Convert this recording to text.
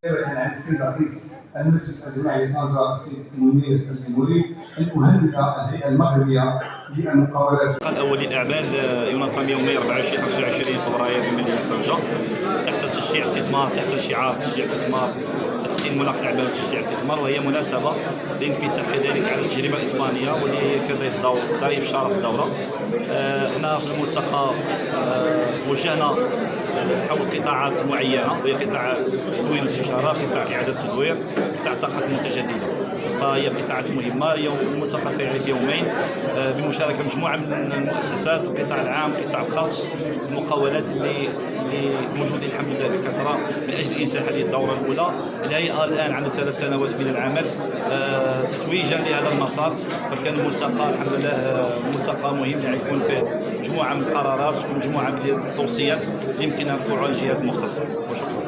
عن السيد رئيس المجلس الجماعي لطنجة السيد منير المريد أن أهنئ الهيئة المغربية للمقاولات. الأول للأعمال ينظم يومي 24 25 فبراير بمدينة طنجة تحت تشجيع استثمار، تحت شعار تشجيع استثمار، تحسين مناخ الأعمال وتشجيع الاستثمار، وهي مناسبة لانفتاح كذلك على التجربة الإسبانية واللي هي ضيف شرف الدورة. احنا في الملتقى وجهنا حول قطاعات معينه، وهي قطاع تكوين الاستشارة، قطاع اعاده التدوير، قطاع الطاقات المتجدده. فهي قطاعات مهمه. اليوم الملتقى سيعرض في يومين بمشاركه مجموعه من المؤسسات، القطاع العام، القطاع الخاص، المقاولات اللي موجودين الحمد لله بكثره من اجل انساء هذه الدوره الاولى. الهيئه الان عندها 3 سنوات من العمل تتويجا لهذا المسار. فكان الملتقى الحمد لله ملتقى مهم اللي غيكون فيه مجموعه من القرارات ومجموعه من التوصيات يمكن ان نرفعها للجهات المختصه. وشكرا.